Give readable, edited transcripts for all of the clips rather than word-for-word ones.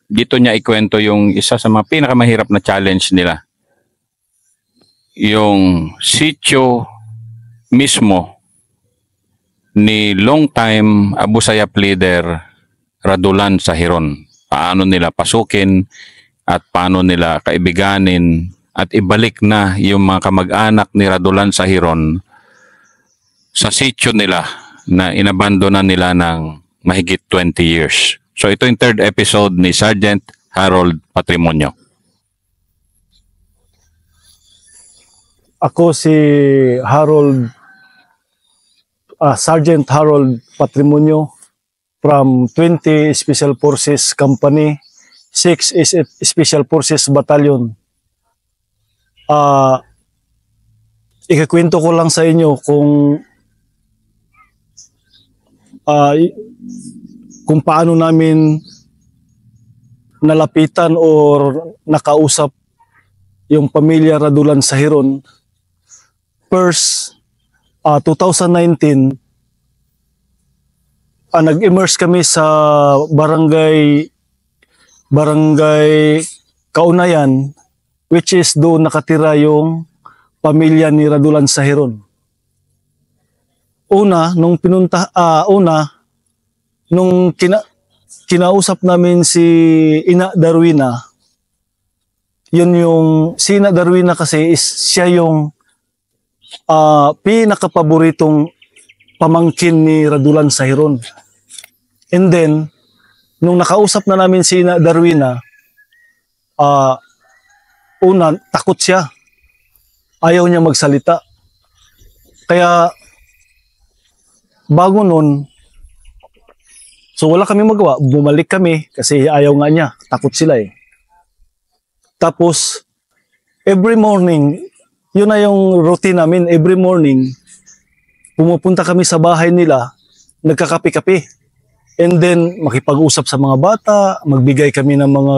dito niya ikwento yung isa sa mga pinakamahirap na challenge nila. Yung sitio mismo ni long-time Abu Sayyaf leader Radulan Sahiron. Paano nila pasukin at paano nila kaibiganin at ibalik na yung mga kamag-anak ni Radulan Sahiron sa sitio nila na inabandona nila ng mahigit 20 years. So ito yung third episode ni Sergeant Harold Patrimonio. Ako si Sergeant Harold Patrimonio from 20 Special Forces Company, 6 Special Forces Battalion. Ikakwento ko lang sa inyo kung paano namin nalapitan or nakausap yung pamilya Radulan Sahiron. First, 2019, nag-immerse kami sa barangay Kaunayan, which is doon nakatira yung pamilya ni Radulan Sahiron. Nung kinausap namin si Ina Darwina, si Ina Darwina kasi siya yung pinakapaboritong pamangkin ni Radulan Sahiron. And then, nung nakausap na namin si Ina Darwina, takot siya. Ayaw niya magsalita. Kaya, bago nun, so wala kami magawa, bumalik kami kasi ayaw nga niya, takot sila eh. Tapos, every morning, yun na yung routine namin, every morning, pumupunta kami sa bahay nila, nagkakape-kape. And then, makipag-usap sa mga bata, magbigay kami ng mga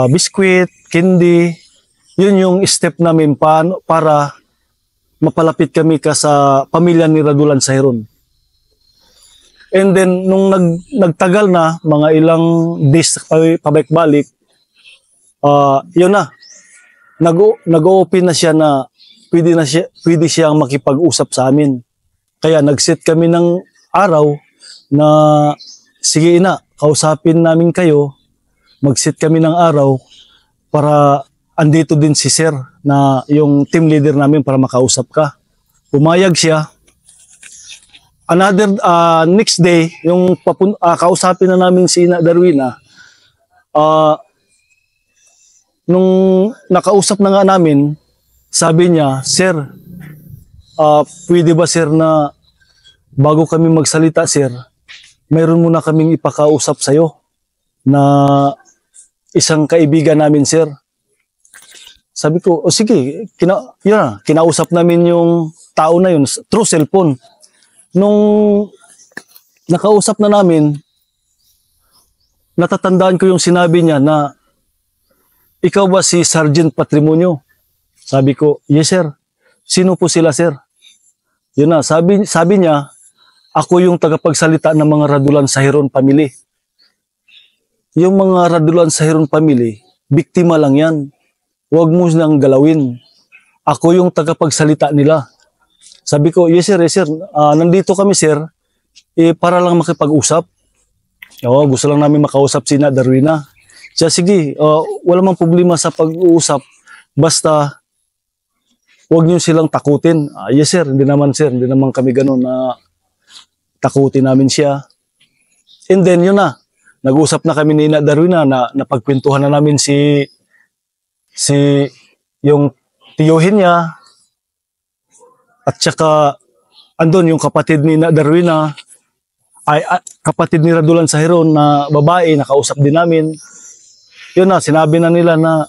biskwit, candy. Yun yung step namin para mapalapit kami sa pamilya ni Radulan Sahiron. And then, nung nagtagal na, mga ilang days pabalik-balik, yun na, nag-open na siya na pwede siyang makipag-usap sa amin. Kaya nag-set kami ng araw na, sige ina, kausapin namin kayo, mag-set kami ng araw para andito din si Sir na yung team leader namin para makausap ka. Pumayag siya. Next day, yung kausapin na namin si Ina Darwina, nung nakausap na nga namin, sabi niya, Sir, pwede ba Sir na bago kami magsalita Sir, mayroon muna kaming ipakausap sa'yo na isang kaibigan namin Sir. Sabi ko, sige, kinausap namin yung tao na yun through cellphone. Nung nakausap na namin, natatandaan ko yung sinabi niya na, ikaw ba si Sergeant Patrimonio? Sabi ko, yes sir. Sino po sila sir? Yun na, sabi niya, ako yung tagapagsalita ng mga Radulan Sahiron family. Yung mga Radulan Sahiron family, biktima lang yan. Huwag mo nang galawin. Ako yung tagapagsalita nila. Sabi ko, yes sir, nandito kami sir, para lang makipag-usap. Gusto lang namin makausap si Ina Darwina. Siya, sige, wala mang problema sa pag-uusap, basta huwag niyo silang takutin. Yes sir, hindi naman kami ganun na takutin namin siya. And then yun na, nag-usap na kami ni Ina Darwina na napagkwentuhan na namin si yung tiyuhin niya, at saka andun yung kapatid ni Ina Darwina, kapatid ni Radulan Sahiron na babae, nakausap din namin. Yun na, sinabi na nila na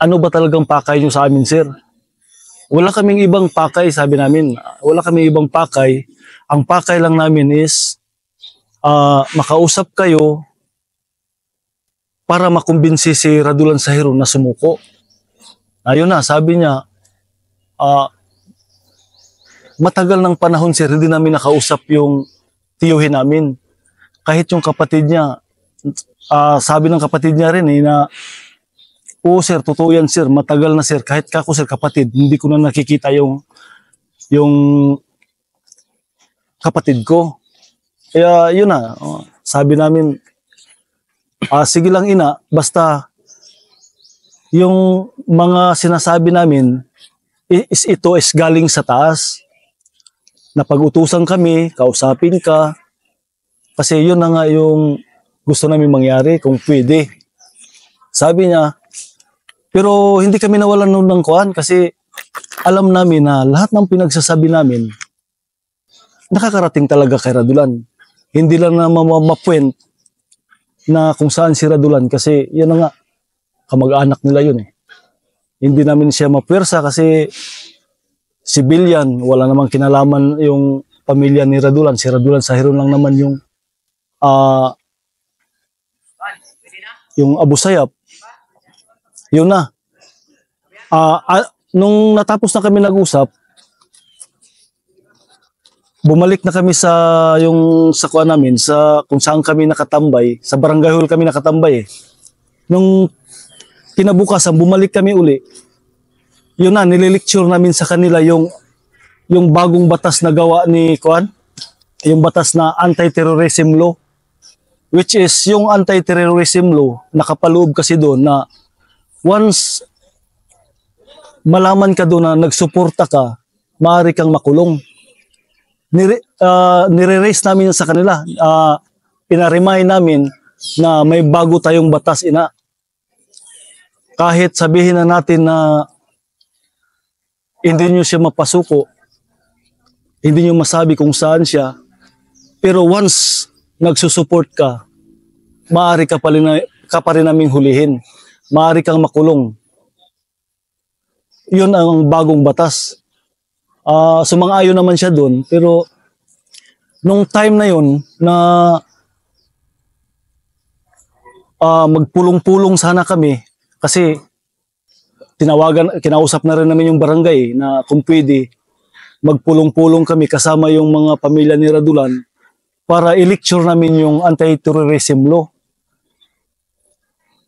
ano ba talagang pakay nyo sa amin sir? Wala kaming ibang pakay, sabi namin. Wala kaming ibang pakay. Ang pakay lang namin is makausap kayo para makumbinsi si Radulan Sahiron na sumuko. Ayun na, sabi niya, matagal ng panahon sir, hindi namin nakausap yung tiyuhin namin. Kahit yung kapatid niya, sabi ng kapatid niya rin na, oo sir, totoo yan sir, matagal na sir, kahit kako sir kapatid, hindi ko na nakikita yung kapatid ko. Kaya yun na, sabi namin, sige lang ina, basta yung mga sinasabi namin, ito is galing sa taas. Napag-utusan kami, kausapin ka, kasi yun na nga yung gusto namin mangyari, kung pwede. Sabi niya, pero hindi kami nawalan nun ng kuhan kasi alam namin na lahat ng pinagsasabi namin nakakarating talaga kay Radulan. Hindi lang na mapuwent na kung saan si Radulan kasi yan na nga, kamag-anak nila yun eh. Hindi namin siya mapwersa kasi civilian, wala namang kinalaman yung pamilya ni Radulan. Si Radulan sa Hiron lang naman yung Abu Sayyaf. Yun na. Nung natapos na kami nag-usap, bumalik na kami sa kuha namin, sa kung saan kami nakatambay, sa barangay hall kami nakatambay eh. Nung kinabukasan, bumalik kami uli. Yun na, nililecture namin sa kanila yung bagong batas na gawa ni Kuan, yung batas na anti-terrorism law, which is yung anti-terrorism law, nakapaloob kasi doon na once malaman ka doon na nagsuporta ka, maaari kang makulong. Nire-raise namin sa kanila, pinaremind namin na may bago tayong batas ina. Kahit sabihin na natin na hindi nyo siya mapasuko, hindi nyo masabi kung saan siya, pero once nagsusupport ka, maaari ka pa rin naming hulihin. Maaari kang makulong. Yun ang bagong batas. Sumang-ayon naman siya doon, pero nung time na yun na magpulong-pulong sana kami kasi kinausap na rin namin yung barangay na kung pwede magpulong-pulong kami kasama yung mga pamilya ni Radulan para i-lecture namin yung anti-terrorism law.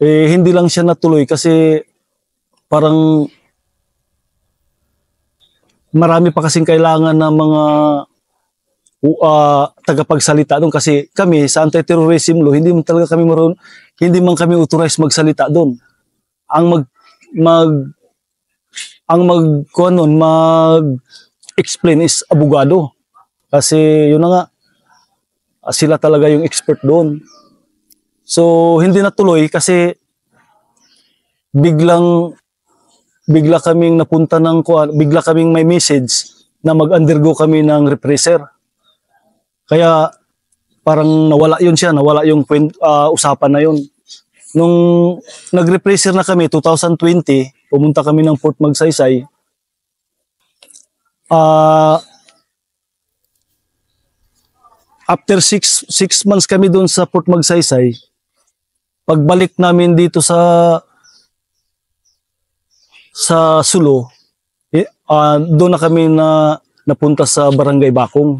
Hindi lang siya natuloy kasi parang marami pa kasing kailangan ng mga tagapagsalita doon kasi kami sa anti-terrorism law hindi man kami authorized magsalita doon. Mag-explain is abogado kasi yun na nga, sila talaga yung expert doon. So hindi natuloy kasi bigla kaming napunta bigla kaming may message na mag-undergo kami ng repressor. Kaya parang nawala yun siya, nawala yung usapan na yun. Nung nag-repressor na kami 2020, pumunta kami ng Fort Magsaysay. After 6 months kami doon sa Fort Magsaysay, pagbalik namin dito sa Sulo, doon na kami napunta sa Barangay Bakong.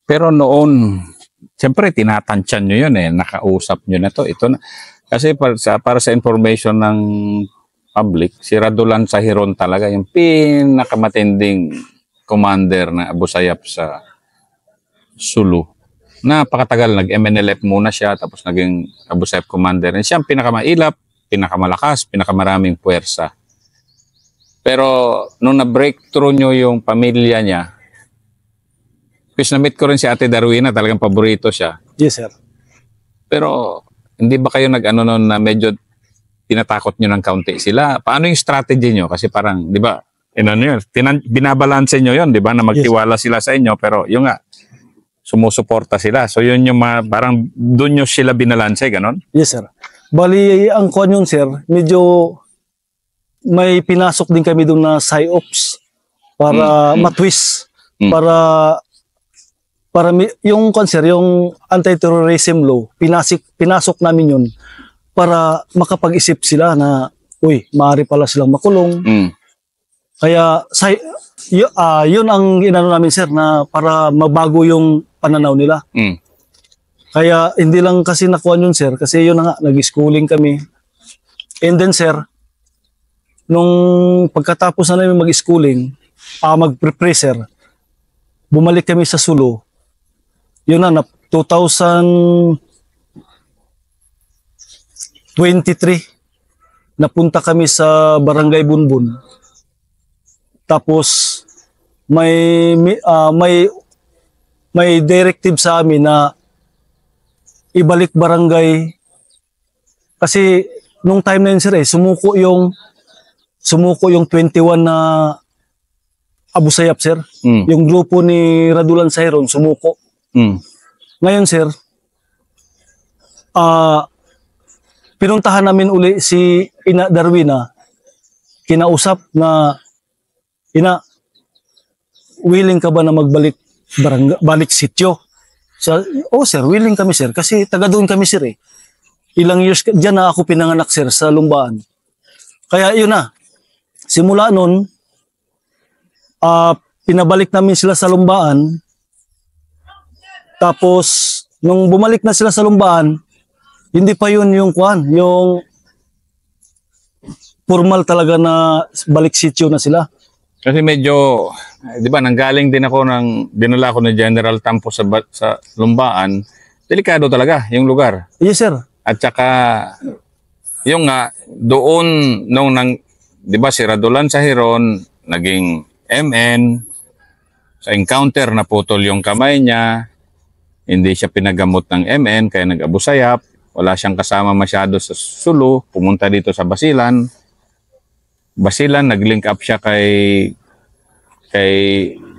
Pero noon, siyempre tinatansyan nyo yun eh, nakausap nyo na to. Ito na. Kasi para sa information ng public, si Radulan sa Hiron talaga yung pinakamatinding commander na Abu Sayyaf sa Sulu. Napakatagal, nag-MNLF muna siya, tapos naging Abu Sayyaf commander. And siya ang pinakamailap, pinakamalakas, pinakamaraming puwersa. Pero nung na-breakthrough nyo yung pamilya niya, kasi na-meet ko rin si Ate Darwina, talagang paborito siya. Yes, sir. Pero hindi ba kayo nag-ano noon na medyo tinatakot nyo ng kaunti sila? Paano yung strategy nyo? Kasi parang, di ba, binabalanse nyo yun, di ba, na magtiwala sila sa inyo, pero yung nga, sumusuporta sila. So yun yung parang doon nyo sila binalanse, ganon? Yes, sir. Bali, ang kon yun, sir, medyo may pinasok din kami doon na psyops para matwist. Para yung concern, yung anti-terrorism law, pinasok namin yun para makapag-isip sila na, uy, maaari pala silang makulong. Kaya, yun ang inano namin, sir, na para mabago yung pananaw nila. Kaya hindi lang kasi nakuha yun, sir, kasi yun na nga, nag-schooling kami. And then, sir, nung pagkatapos na namin mag-schooling, mag-prepare, sir, bumalik kami sa Sulu. Yun na 2023, napunta kami sa Barangay Bunbun. Tapos, may directive sa amin na ibalik barangay. Kasi, nung time na yun, sir, sumuko yung 21 na Abu Sayyaf, sir. Yung grupo ni Radulan Sayron, sumuko. Ngayon, sir, pinuntahan namin uli si Ina Darwina, kinausap na, Ina, willing ka ba na magbalik balik sityo? Oh, sir, willing kami, sir, kasi taga doon kami, sir, eh. Ilang years diyan na ako pinanganak, sir, sa Lumbaan. Kaya yun na, simula nun, pinabalik namin sila sa Lumbaan. Tapos, nung bumalik na sila sa Lumbaan, hindi pa yun yung formal talaga na balik sityo na sila. Kasi medyo, di ba, nanggaling din ako dinala ko ni General Tampo sa Lumbaan. Delikado talaga yung lugar. Yes, sir. At saka, yung nga, doon, di ba, si Radulan Sayron, naging MN, sa encounter, naputol yung kamay niya, hindi siya pinagamot ng MN, kaya nag-Abu Sayyaf, wala siyang kasama masyado sa Sulu, pumunta dito sa Basilan, nag-link up siya kay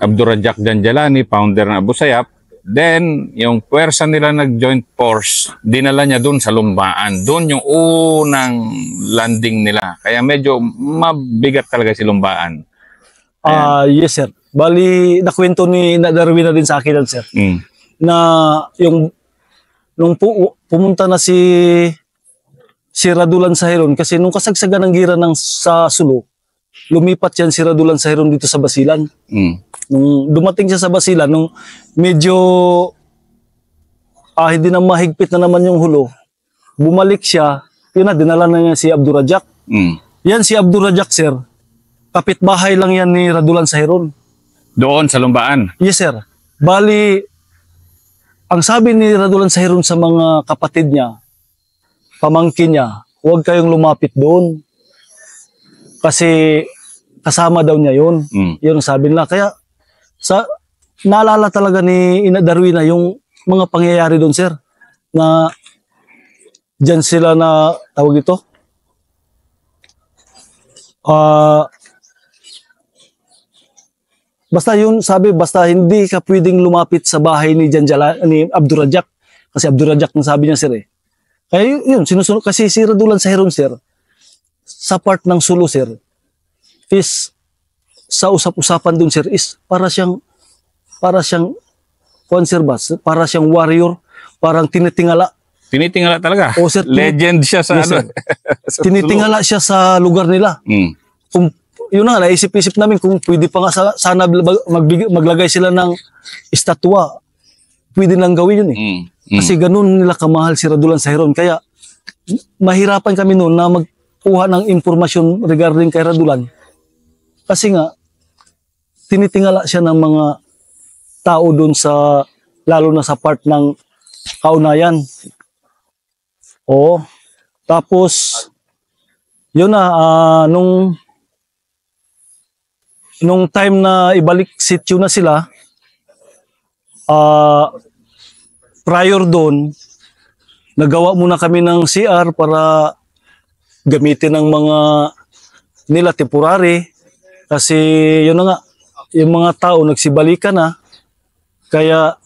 Abdurrazzaq Janjalani, founder ng Abu Sayyaf. Then, yung puwersa nila nag-joint force, dinala niya doon sa Lumbaan. Doon yung unang landing nila. Kaya medyo mabigat talaga si Lumbaan. Yes, sir. Bali, nakwento ni Darwin na din sa akin, sir. Na nung pumunta na si Radulan Sayron, kasi nung kasagsagan ng gira sa Sulu, lumipat yan si Radulan Sayron dito sa Basilan. Nung dumating siya sa Basilan, nung medyo hindi na mahigpit na naman yung hulo, bumalik siya, yun na, dinala na niya si Abdurrazzaq. Yan si Abdurrazzaq, sir, kapitbahay lang yan ni Radulan Sayron. Doon sa Lumbaan? Yes, sir. Bali, ang sabi ni Radulan Sayron sa mga kapatid niya, pamangkin niya, huwag kayong lumapit doon. Kasi kasama daw niya yun. Yun ang sabi nila. Kaya naalala talaga ni Ina Darwina yung mga pangyayari doon, sir. Na dyan sila na, tawag ito, basta yun, sabi, basta hindi ka pwedeng lumapit sa bahay ni Abdurrazzaq. Kasi Abdurrazzaq na sabi niya, sir, eh. Kaya yun, sinusunod. Kasi si Radulan Sayron, sir, sa part ng Sulu, sir, is sa usap-usapan dun, sir, is para siyang conservas, para siyang warrior, parang tinitingala. Tinitingala talaga? O, sir, legend siya sa yes, sa tinitingala siya sa lugar nila. Kung, yun na, naisip-isip namin kung pwede pa nga sana maglagay sila ng estatwa. Pwede lang gawin yun, eh. Kasi ganun nila kamahal si Radulan Sayron. Kaya mahirapan kami noon na magkuha ng impormasyon regarding kay Radulan. Kasi nga, tinitingala siya ng mga tao doon lalo na sa part ng kaunayan. Oo. Tapos, yun na, nung time na ibalik sityo na sila, prior doon, nagawa muna kami ng CR para gamitin ng mga nila temporary. Kasi yun na nga, yung mga tao nagsibalikan na. Kaya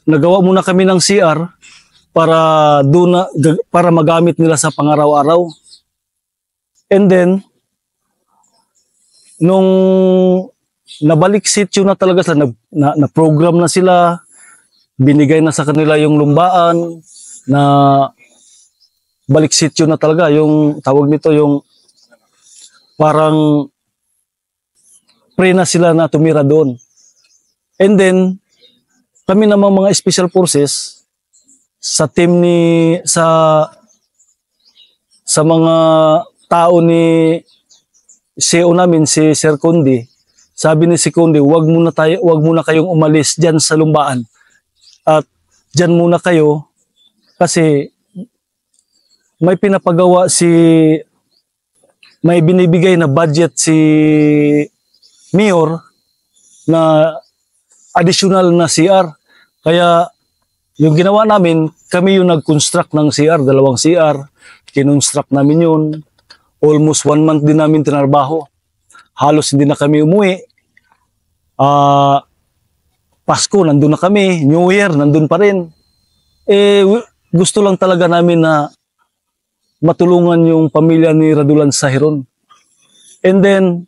nagawa muna kami ng CR para magamit nila sa pangaraw-araw. And then, nung nabalik sityo na talaga sila, na-program na sila, binigay na sa kanila yung lumbaan, na balik sityo na talaga, yung tawag nito, yung parang pre na sila na tumira doon. And then, kami namang mga special forces, sa team sa mga tao ni CEO namin, si Sir Kundi. Sabi ni si Kundi, wag muna kayong umalis diyan sa lumbaan. At diyan muna kayo kasi may binibigay na budget si Mayor na additional na CR. Kaya yung ginawa namin, kami yung nag-construct ng CR, 2 CR. Kinonstruct namin yun. Almost 1 month din namin tinarbaho. Halos hindi na kami umuwi. Pasko, nandun na kami. New Year, nandun pa rin. Gusto lang talaga namin na matulungan yung pamilya ni Radulan sa Hiron. And then,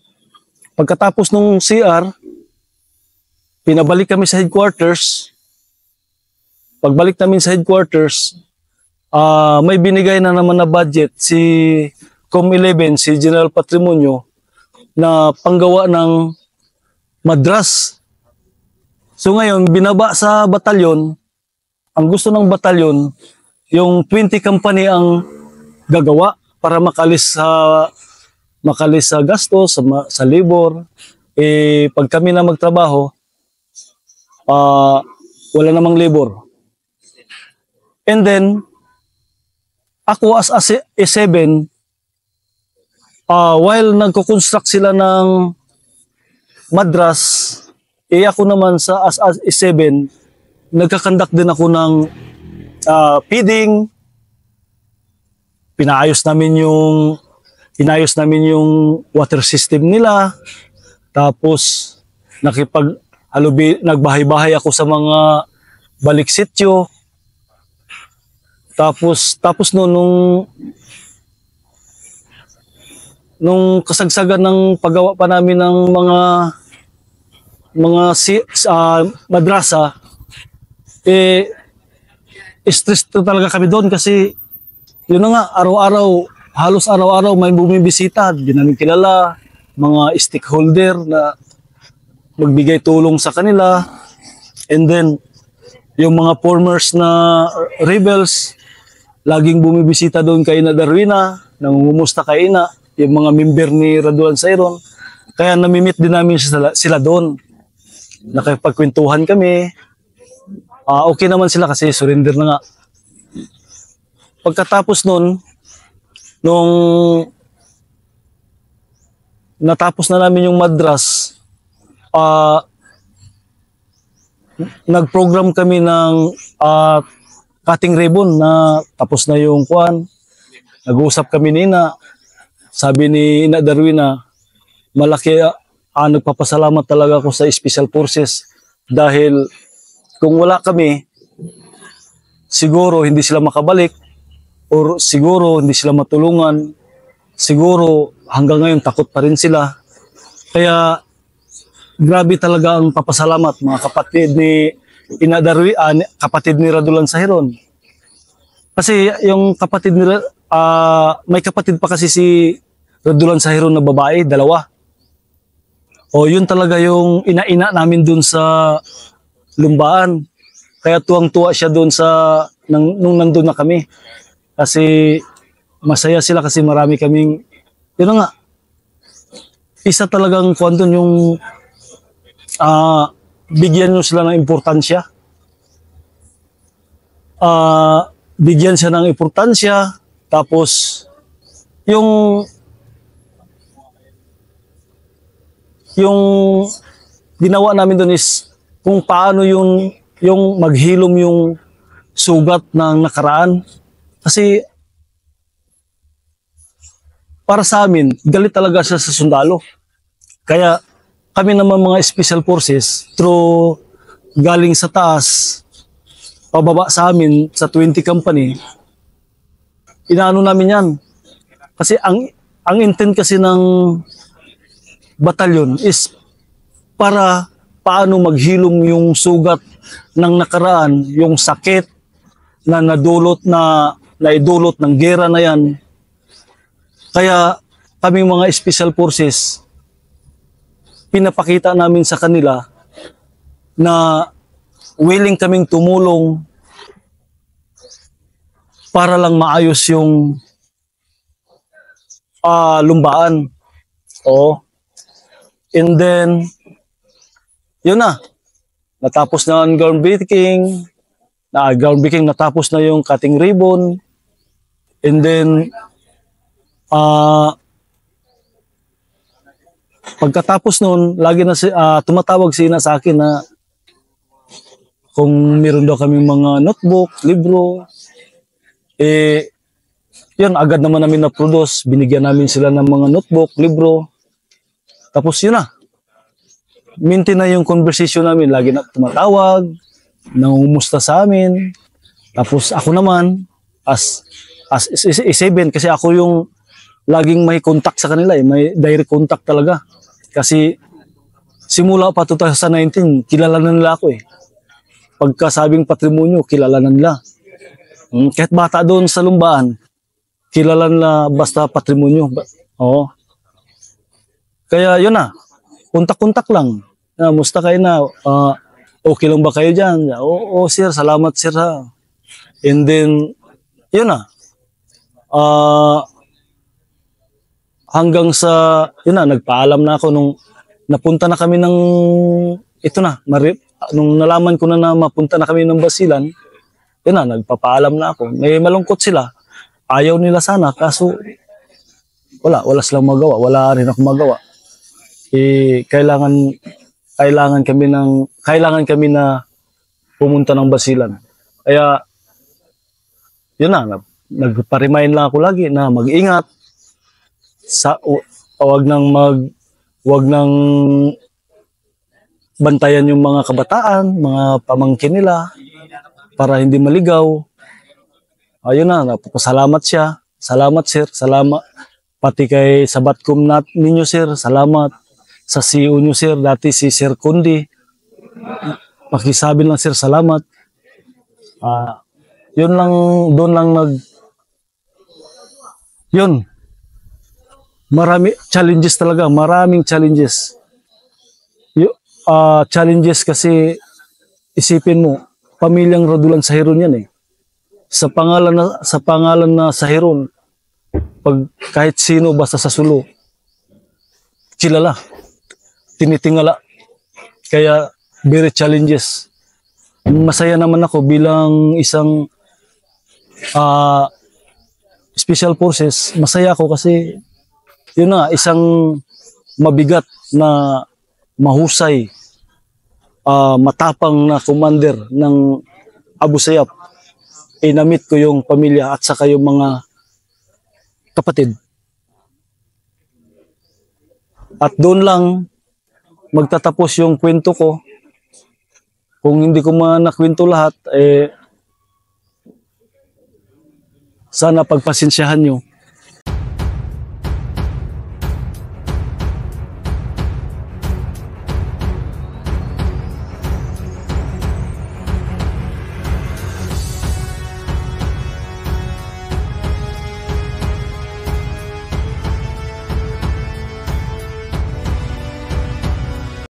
pagkatapos nung CR, pinabalik kami sa headquarters. Pagbalik namin sa headquarters, may binigay na naman na budget si COM11, si General Patrimonio, na panggawa ng madras. So ngayon, binaba sa batalyon. Ang gusto ng batalyon, yung 20 company ang gagawa para makalis sa gastos, sa labor. Pag kami na magtrabaho, wala namang labor. And then, ako as A7, while nagko-construct sila ng madras, ako naman as A7, nagkakandak din ako ng feeding. Inayos namin yung water system nila. Tapos nagbahay-bahay ako sa mga balik-sityo. Tapos nung kasagsagan ng paggawa pa namin ng mga madrasa, stress talaga kami doon kasi yun na nga, halos araw-araw may bumibisita. Di namin kilala, mga stakeholder na magbigay tulong sa kanila. And then, yung mga formers na rebels, laging bumibisita doon kay Ina Darwina, nangungumusta kay Ina, yung mga member ni Radulan sa Hiron. Kaya namimit din namin sila doon. Nakipagkwentuhan kami. Okay naman sila kasi surrender na nga. Pagkatapos nung natapos na namin yung madras, nag-program kami ng cutting ribbon na tapos na yung kuwan. Nag-uusap kami ni Ina. Sabi ni Ina Darwina, malaki, nagpapasalamat talaga ako sa Special Forces dahil kung wala kami, siguro hindi sila makabalik. Or siguro hindi sila matulungan, siguro hanggang ngayon takot pa rin sila. Kaya grabe talaga ang papasalamat mga kapatid ni Ina Darwina, kapatid ni Radulan sa Hiron. Kasi yung kapatid nila, may kapatid pa kasi si Radulan sa Hiron na babae, 2. Yun talaga yung ina-ina namin dun sa lumbaan. Kaya tuwang-tuwa siya dun nung nandun na kami. Kasi masaya sila kasi marami kaming, yun nga, isa talagang kwantong yung bigyan nyo sila ng importansya. Bigyan siya ng importansya, tapos yung ginawa namin doon is kung paano yung maghilom yung sugat ng nakaraan. Kasi para sa amin, galit talaga siya sa sundalo. Kaya kami naman mga Special Forces, through galing sa taas, pababa sa amin, sa 20 company, inaano namin yan. Kasi ang intent kasi ng batalyon is para paano maghilom yung sugat ng nakaraan, yung sakit na naidulot ng gera na yan. Kaya kami mga Special Forces, pinapakita namin sa kanila na willing kaming tumulong para lang maayos yung lumbaan. Oo. And then, yun na. Natapos na ang groundbreaking. Natapos na yung cutting ribbon. And then, pagkatapos nun, lagi na tumatawag si Ina sa akin na kung meron daw kaming mga notebook, libro, yun, agad naman namin na-produce. Binigyan namin sila ng mga notebook, libro. Tapos yun na. Maintain na yung conversation namin. Lagi na tumatawag, nangumusta sa amin. Tapos ako naman, as A7, kasi ako yung laging may contact sa kanila. May direct contact talaga. Kasi simula pa 2019, kilala na nila ako . Pagkasabing patrimonyo, kilala na nila. Kahit bata doon sa lumbaan, kilala na basta patrimonyo. Oo. Kaya yun na, kontak-kontak lang. Musta kayo na? Okay lang ba kayo dyan? Oo, sir, salamat sir ha. And then, yun na. Hanggang sa, yun na, nagpaalam na ako nung napunta na kami ng, nung nalaman ko na mapunta na kami ng Basilan, yun na, nagpapaalam na ako. May malungkot sila. Ayaw nila sana, kaso wala silang magawa. Wala rin ako magawa. Kailangan kami na pumunta ng Basilan. Kaya, yun na, nagpa-remind lang ako lagi na mag-ingat. Wag nang bantayan yung mga kabataan, mga pamangkin nila, para hindi maligaw. Ayun na, napapasalamat siya. Salamat sir, salamat. Pati kay Sabatcom ninyo sir, salamat. Sa CEO nyo sir, dati si Sir Kundi. Pakisabi lang sir, salamat. Yun lang, doon lang yun. Marami challenges talaga, maraming challenges. Challenges kasi isipin mo, pamilyang Radulan Sahiron yan . Sa pangalan na Sahiron, pag kahit sino basta sa Sulu, kilala, tinitingala. Kaya very challenges. Masaya naman ako bilang isang special forces. Masaya ako kasi yun na, isang mabigat na mahusay, matapang na commander ng Abu Sayyaf. Na-meet ko yung pamilya at saka yung mga kapatid. At doon lang magtatapos yung kwento ko. Kung hindi ko nakwento lahat, sana pagpasensyahan nyo.